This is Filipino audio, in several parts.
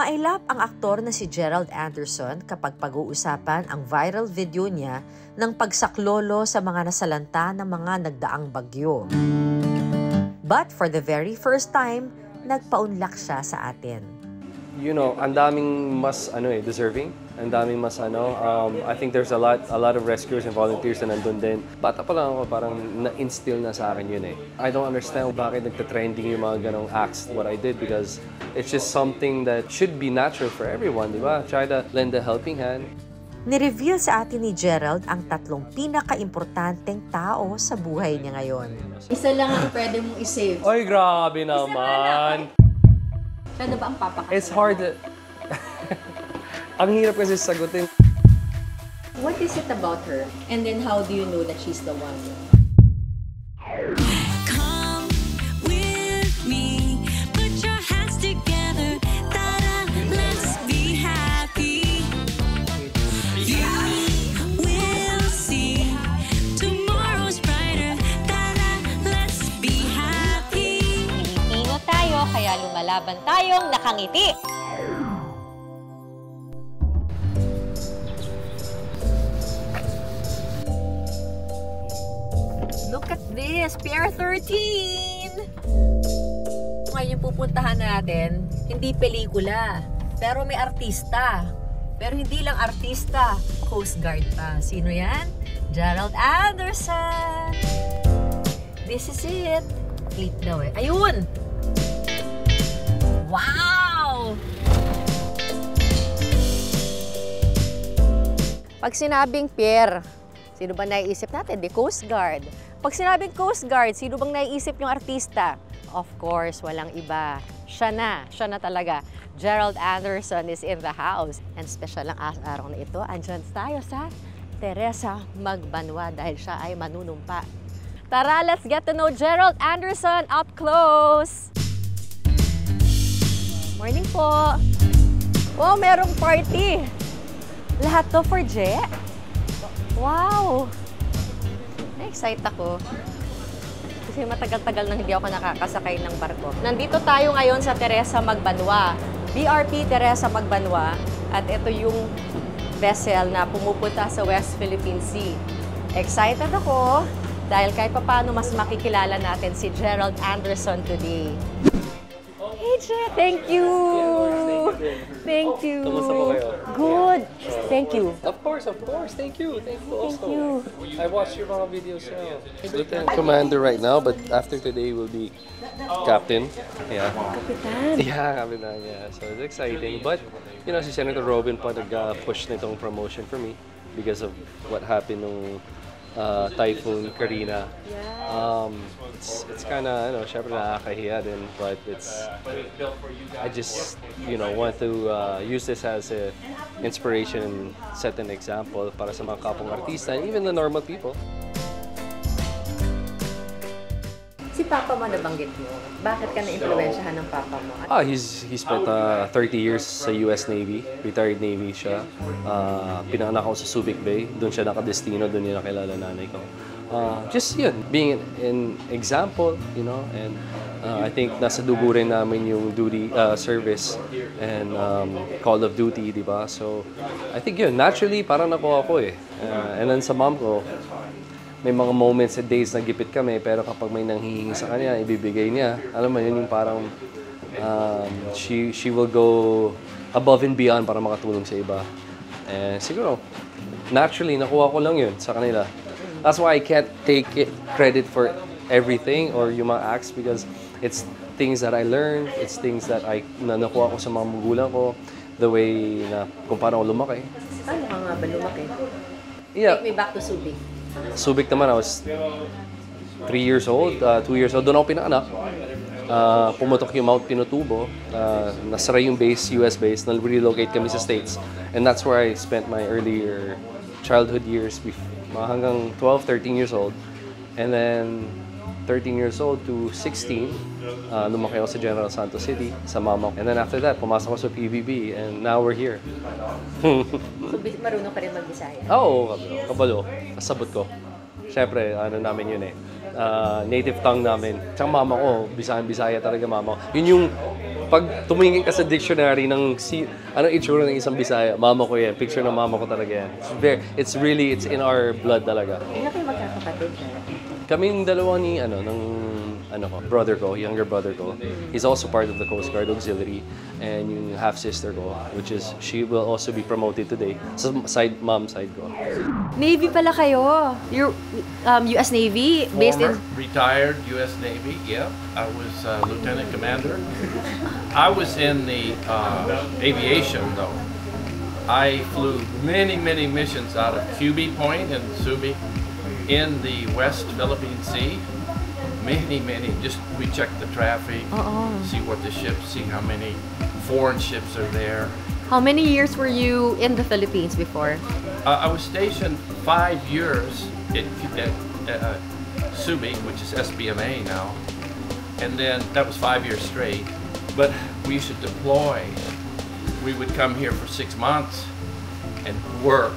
Mailap ang aktor na si Gerald Anderson kapag pag-uusapan ang viral video niya ng pagsaklolo sa mga nasalanta ng mga nagdaang bagyo. But for the very first time, nagpaunlak siya sa atin. You know, ang daming mas deserving. Ang daming mas I think there's a lot of rescuers and volunteers na nandun din. Bata pa lang ako, parang na-instill na sa akin yun eh. I don't understand bakit nagta-trending yung mga ganong acts what I did because it's just something that should be natural for everyone, di ba? Try to lend a helping hand. Ni-reveal sa atin ni Gerald ang 3 pinaka-importanteng tao sa buhay niya ngayon. Isa lang ang pwede mong isave. Ay, grabe naman! Siya na ba ang papakasal? It's hard to... Ang hirap kasi sagutin. What is it about her? And then how do you know that she's the one? Come with me, put your hands together, ta-da, let's be happy. You will see tomorrow's brighter, ta-da, let's be happy. Pilipino tayo, kaya lumalaban tayong nakangiti. Look at this! Pier 13! Ngayon yung pupuntahan natin, hindi pelikula, pero may artista. Pero hindi lang artista, Coast Guard pa. Sino yan? Gerald Anderson! This is it! Fleet daw eh. Ayun! Wow! Pag sinabing pier, sino ba naiisip natin? The Coast Guard. Pag sinabing Coast Guard, sino bang naiisip yung artista? Of course, walang iba. Siya na talaga. Gerald Anderson is in the house. And special lang araw na ito, andyan tayo sa Teresa Magbanwa dahil siya ay manunumpa. Tara, let's get to know Gerald Anderson up close! Morning po! Wow, merong party! Lahat to for Je? Wow! Na-excite ako. Kasi matagal-tagal nang hindi ako nakakasakay ng barko. Nandito tayo ngayon sa Teresa Magbanwa. BRP Teresa Magbanwa. At ito yung vessel na pumupunta sa West Philippine Sea. Excited ako dahil kahit paano mas makikilala natin si Gerald Anderson today. Hey, Je! Thank you! Thank you! Kamusta po kayo? Good! Thank you. Of course. Thank you. Thank you also. Thank you. I watched your mga videos now. Lieutenant Commander right now, but after today will be Captain. Yeah. Kapitan. Yeah, Kapitan. Yeah. So it's exciting. But, you know, si Senator Robin pa nag-push nitong promotion for me because of what happened nung Typhoon Karina. It's kind of, syempre nakakahiya din, but I just, want to use this as an inspiration and set an example para sa mga kapong artista and even the normal people. Si Papa mo nabanggit mo. Bakit ka na-impluwensyahan ng Papa mo? He spent 30 years sa US Navy. Retired Navy siya. Pinanganak ako sa Subic Bay. Doon siya nakadestino. Doon niya nakilala nanay ko. Just yun, being an example, and I think nasa dugo rin namin yung duty, service and call of duty, di ba? So, I think yun, naturally, parang nakuha ko eh. And then sa mom ko, may mga moments at days na gipit kami, pero kapag may nanghihingi sa kanya, ibibigay niya. Alam mo, yun yung parang she will go above and beyond para makatulong sa iba. And siguro, naturally, nakuha ko lang yun sa kanila. That's why I can't take credit for everything or yung mga acts because it's things that I learned, it's things that na nakuha ko sa mga magulang ko, the way na kung paano ako lumaki. Paano ka nga ba lumaki? Yeah. Take me back to Subic. Subic naman, I was 3 years old, 2 years old. Doon ako pinanganak. Pumutok yung Mount Pinatubo. Nasara yung base, US base. Na-relocate kami sa States. And that's where I spent my earlier childhood years, hanggang 12, 13 years old. And then 13 years old to 16, lumaki ako sa General Santos City, sa mama ko. And then after that, pumasok ako sa PBB, and now we're here. So, marunong ka rin mag-Bisaya? Oo, kabalo. Kasabot ko. Siyempre, namin yun eh. Native tongue namin. Tsaka mama ko, Bisaya talaga mama ko. Yun yung pag tumingin ka sa dictionary ng anong itsura ng isang Bisaya, mama ko yan. Picture ng mama ko talaga yan. It's in our blood talaga. Ilan kayo magkakapatid? Kaming dalawa ni brother ko, younger brother ko. He's also part of the Coast Guard Auxiliary, and yung half sister ko, which is she will also be promoted today sa mom side ko. Navy pala kayo. You're US Navy based in Retired U.S. Navy, yeah. I was lieutenant commander. I was in the aviation, though. I flew many missions out of QB Point and Subic in the West Philippine Sea. Many. Just we check the traffic, see what the ships, see how many foreign ships are there. How many years were you in the Philippines before? I was stationed 5 years at Subic, which is SBMA now, and then that was 5 years straight. But we used to deploy. We would come here for 6 months and work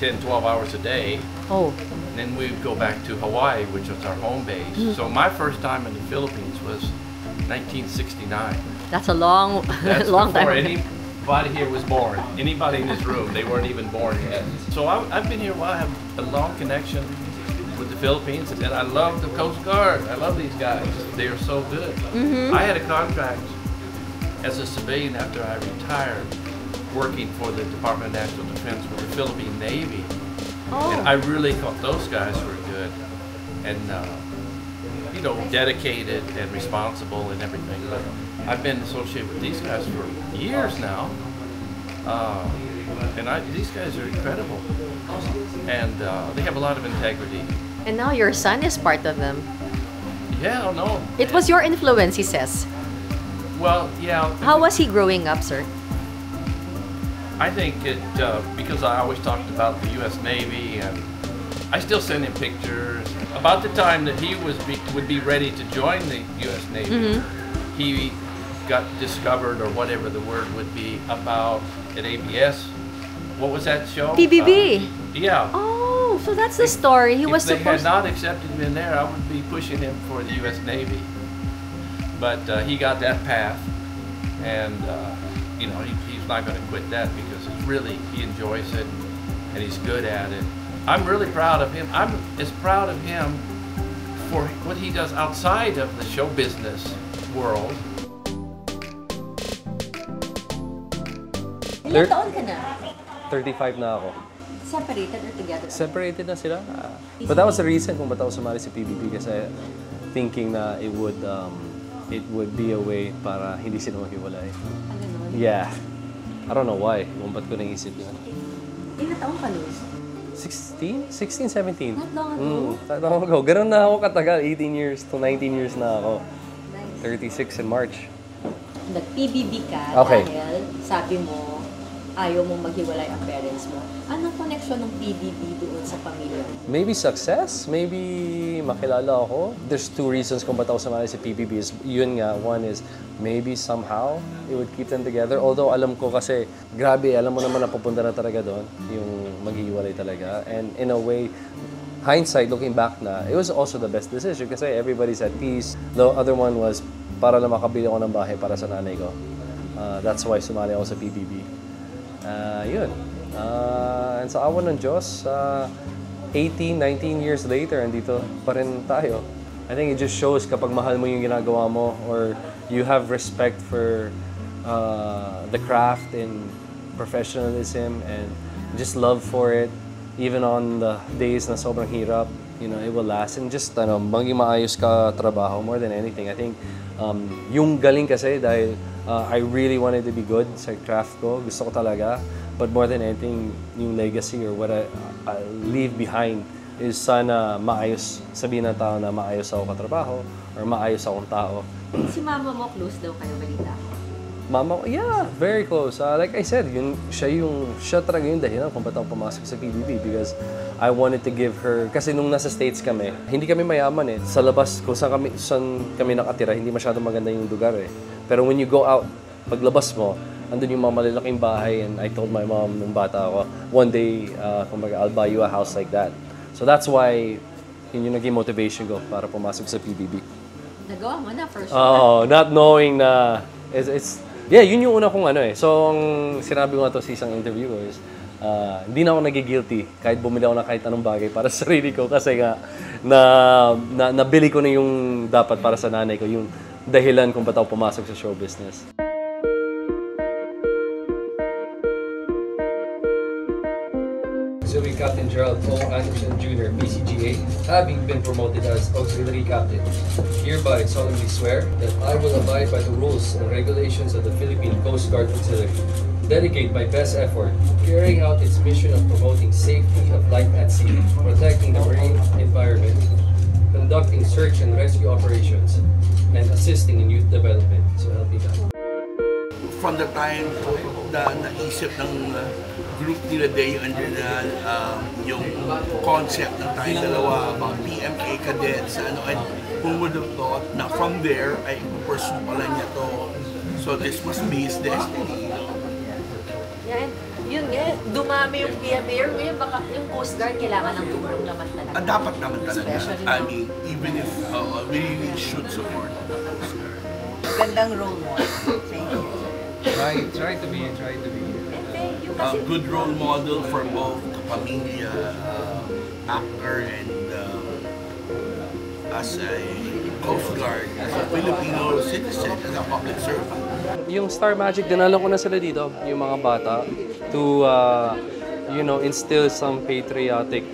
10, 12 hours a day. Oh. And then we would go back to Hawaii, which was our home base. So my first time in the Philippines was 1969. That's a long, That's long before time. anybody here was born. Anybody in this room, they weren't even born yet. So I've been here a while. I have a long connection with the Philippines, and I love the Coast Guard. I love these guys. They are so good. I had a contract as a civilian after I retired, working for the Department of National Defense with the Philippine Navy. And I really thought those guys were good and, dedicated and responsible and everything. But I've been associated with these guys for years now. These guys are incredible. And they have a lot of integrity. And now your son is part of them. Yeah, no. It was your influence, he says. Well, yeah. How was he growing up, sir? I think because I always talked about the U.S. Navy, and I still send him pictures. About the time that he would be ready to join the U.S. Navy, he got discovered, or whatever the word would be, about at ABS. What was that show? PBB. Yeah. Oh, so that's the story. He was If they had supposed. not accepted him in there, I would be pushing him for the U.S. Navy. But he got that path, and he's not going to quit that because he enjoys it, and he's good at it. I'm really proud of him. I'm as proud of him for what he does outside of the show business world. Ilang taon ka na? 35 na ako. Separated or together? Separated na sila. But that was the reason kung ba't ako sumali sa PBB, kasi thinking na it would be a way para hindi sila maghiwalay. Yeah. I don't know why. Kung ba't ko naisip yun. Ilang taon ka, Luz? 16, 17. Not long ago. Not long ago. Ganun na ako katagal. 18 years to 19 years na ako. 36 in March. Nag-PBB ka Okay. dahil sabi mo ayaw mong maghiwalay ang parents mo. Anong connection ng PBB doon sa pamilya? Maybe success, maybe makilala ako. There's 2 reasons kung ba't ako sumali sa PBB. Yun nga, one is maybe somehow it would keep them together. Although alam ko kasi, grabe, alam mo naman na pupunta na talaga doon, yung maghiwalay talaga. And in a way, hindsight, looking back na, it was also the best decision kasi everybody's at peace. The other one was para na makabili ako ng bahay para sa nanay ko. That's why sumali ako sa PBB. Yun. And sa awan ng Diyos, 18, 19 years later, andito pa rin tayo. I think it just shows kapag mahal mo yung ginagawa mo, or you have respect for the craft and professionalism and just love for it, even on the days na sobrang hirap, it will last. And just, maging maayos ka trabaho more than anything. I think, yung galing kasi dahil I really wanted to be good sa craft ko. Gusto ko talaga. But more than anything, yung legacy or what I leave behind is sana maayos, sabihin ng tao na maayos ako katrabaho or maayos akong tao. Si mama mo, close daw kayo, balita ko. Mama, yeah, very close. Like I said, siya talaga yung dahilan kung ba't ako pumasok sa PBB because I wanted to give her, kasi nung nasa States kami, hindi kami mayaman eh. Sa labas, kung saan kami nakatira, hindi masyadong maganda yung lugar eh. Pero when you go out, paglabas mo, andun yung mga malalaking bahay, and I told my mom nung bata ako, one day, kumbaga, I'll buy you a house like that. So that's why, yun yung naging motivation ko para pumasok sa PBB. Nagawa mo na, for sure. Oh, not knowing na Yun yung una kong ano eh. So, ang sinabi ko nga to sa isang interview ko is, hindi na ako nagigilty kahit bumili ako ng kahit anong bagay para sa sarili ko kasi nga nabili ko na yung dapat para sa nanay ko, yung dahilan kung ba't ako pumasok sa show business. Auxiliary Captain Gerald O. Anderson Jr., PCGA, having been promoted as Auxiliary Captain, hereby solemnly swear that I will abide by the rules and regulations of the Philippine Coast Guard Auxiliary, dedicate my best effort carrying out its mission of promoting safety of life at sea, protecting the marine environment, conducting search and rescue operations, and assisting in youth development. So help me God. From the time na naisip ng group nila Day and Janelle, yung concept ng tayong dalawa about PMK cadets, and who would have thought na from there ay pursue pala niya to. So this must be his destiny. Yan. Yun nga, dumami yung PMA. Ngayon baka yung Coast Guard kailangan ng tulong naman talaga. Dapat naman talaga. Especially I mean, even if we really should support the Coast Guard. Gandang role model. Thank you. Try to be. Thank you. A good role model for both pamilya, actor, and as a Coast Guard, as a Filipino citizen, as a public servant. Yung Star Magic, dinala ko na sila dito, yung mga bata, to, instill some patriotic,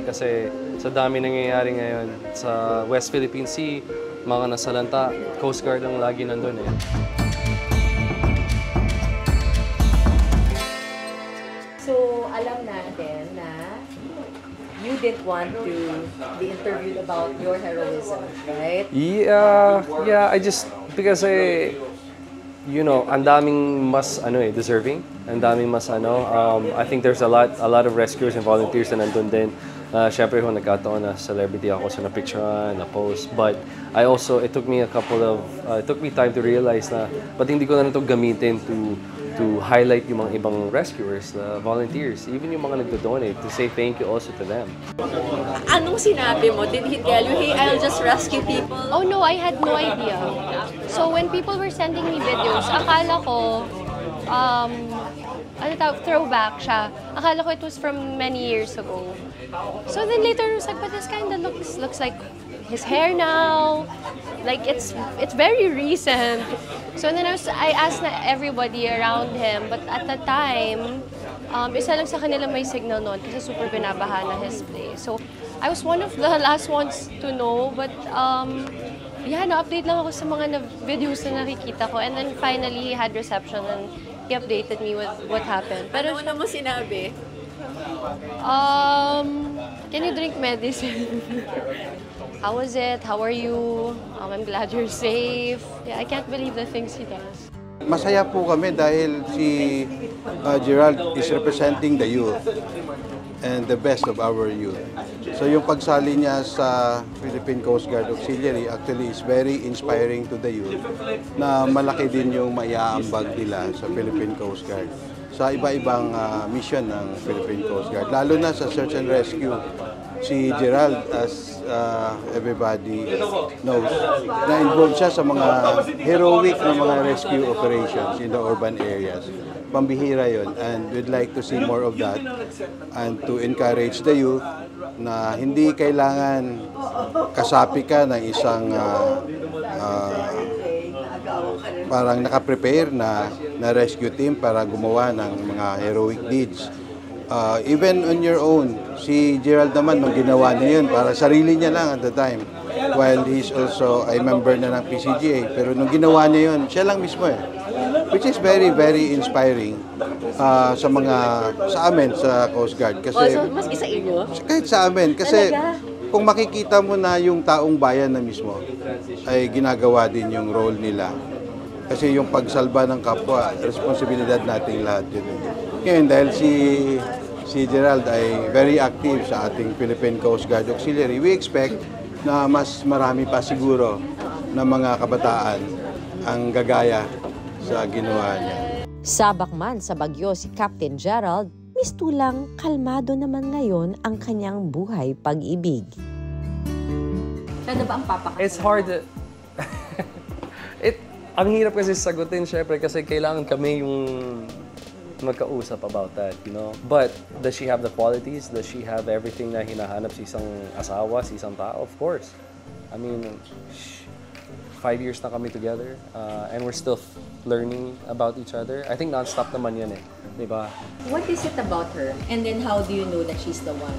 kasi sa dami nangyayari ngayon sa West Philippine Sea, mga nasalanta, Coast Guard ang lagi nandun eh. So, alam natin na you didn't want to be interviewed about your heroism, right? Yeah, because ang daming mas deserving, ang daming mas I think there's a lot of rescuers and volunteers na nandun din. Syempre kung nagkataon na celebrity ako sa na-picturean, na-post, but it took me time to realize na ba't hindi ko na ito gamitin to highlight yung mga ibang rescuers, volunteers, even yung mga nagdo-donate, to say thank you also to them. Anong sinabi mo? Did he tell you, hey, I'll just rescue people? Oh no, I had no idea. So when people were sending me videos, akala ko, throwback siya. Akala ko it was from many years ago. So then later I was like, but this kind of looks like his hair now. Like it's very recent. So then I asked na everybody around him, but at the time, isa lang sa kanila may signal noon kasi super binabaha na his place. So I was one of the last ones to know, but na-update lang ako sa mga videos na nakikita ko. And then finally, he had reception and he updated me with what happened. Pero ano mo sinabi? Can you drink medicine? How was it? How are you? I'm glad you're safe. Yeah, I can't believe the things he does. Masaya po kami dahil si Gerald is representing the youth and the best of our youth. So yung pagsali niya sa Philippine Coast Guard Auxiliary actually is very inspiring to the youth na malaki din yung maiaambag nila sa Philippine Coast Guard sa iba-ibang mission ng Philippine Coast Guard. Lalo na sa search and rescue. Si Gerald, as everybody knows, na-involved siya sa mga heroic na mga rescue operations in the urban areas. Pambihira yon, and we'd like to see more of that and to encourage the youth na hindi kailangan kasapi ka ng isang parang nakaprepare na rescue team para gumawa ng mga heroic deeds. Even on your own, si Gerald naman, nung ginawa niya yun, para sarili niya lang at the time. While he's also a member na ng PCGA. Pero nung ginawa niya yun, siya lang mismo eh. Which is very, very inspiring sa amin sa Coast Guard. Kasi, so maski sa inyo? Kahit sa amin. Kasi kung makikita mo na yung taong bayan na mismo, ay ginagawa din yung role nila. Kasi yung pagsalba ng kapwa, responsibilidad nating lahat yun. Ngayon, dahil si Gerald ay very active sa ating Philippine Coast Guard Auxiliary, we expect na mas marami pa siguro na mga kabataan ang gagaya sa ginawa niya. Sabak man sa bagyo si Captain Gerald, mistulang kalmado naman ngayon ang kanyang buhay pag-ibig. Ano ba ang papakasal? It's hard to... Ang hirap kasi sagutin, syempre, kasi kailangan kami yung magkausap about that, you know? But, does she have the qualities? Does she have everything na hinahanap sa isang asawa, sa isang tao? Of course. I mean, 5 years na kami together, and we're still learning about each other. I think non-stop naman yan eh, di ba? What is it about her? And then how do you know that she's the one?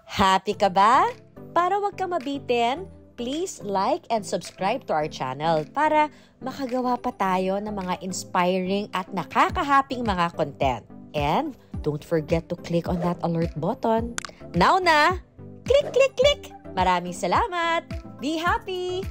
Happy ka ba? Para wag ka mabitin, please like and subscribe to our channel para makagawa pa tayo ng mga inspiring at nakakahaping mga content. And don't forget to click on that alert button. Now na! Click, click, click! Maraming salamat! Be happy!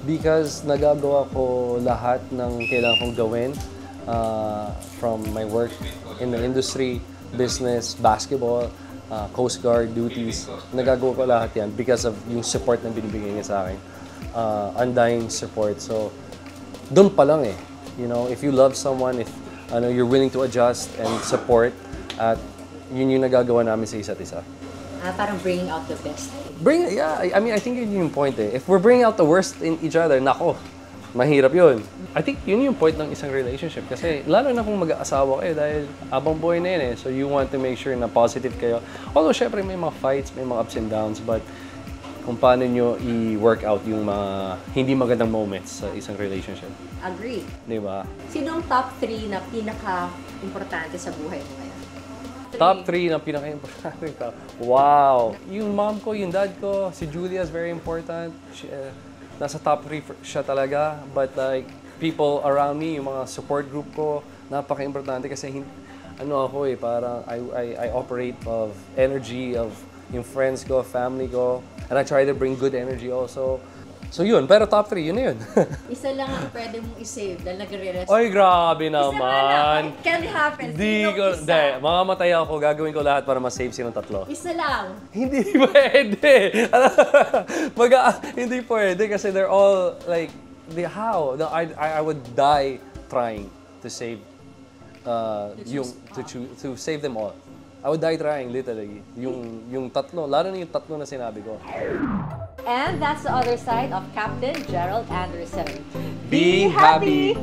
Because nagagawa ko lahat ng kailangan kong gawin from my work in the industry, business, basketball, Coast Guard duties. Nagagawa ko lahat yan because of yung support na binibigay niya sa akin. Undying support. So, doon pa lang eh. You know, if you love someone, if you're willing to adjust and support, at yun yung nagagawa namin sa isa't isa. Parang bringing out the best. I mean, I think yun yung point eh. If we're bringing out the worst in each other, nako, mahirap yun. I think yun yung point ng isang relationship. Kasi lalo na kung mag-aasawa kayo dahil abang buhay na yun eh. So you want to make sure na positive kayo. Although syempre may mga fights, may mga ups and downs, but kung paano nyo i-work out yung mga hindi magandang moments sa isang relationship. Agree. Di ba? Sino ang top 3 na pinaka-importante sa buhay mo ngayon? Top 3 na pinaka-importante ka. Wow! Yung mom ko, yung dad ko, si Julia is very important. Nasa top 3 siya talaga. But like, people around me, yung mga support group ko, napaka-importante kasi ako eh, parang I operate of energy of yung friends ko, family ko. And I try to bring good energy also. So yun, pero top 3, yun na yun. Isa lang ang pwede mong isave dahil nagre-rest. Oy, grabe naman. It can happen. Mamamatay ako, gagawin ko lahat para ma-save silang tatlo. Isa lang. Hindi pwede. Hindi pwede kasi they're all like, how? I would die trying to save to save them all. I would die trying, literally. Yung tatlo, lalo na yung tatlo na sinabi ko. And that's the other side of Captain Gerald Anderson. Be happy!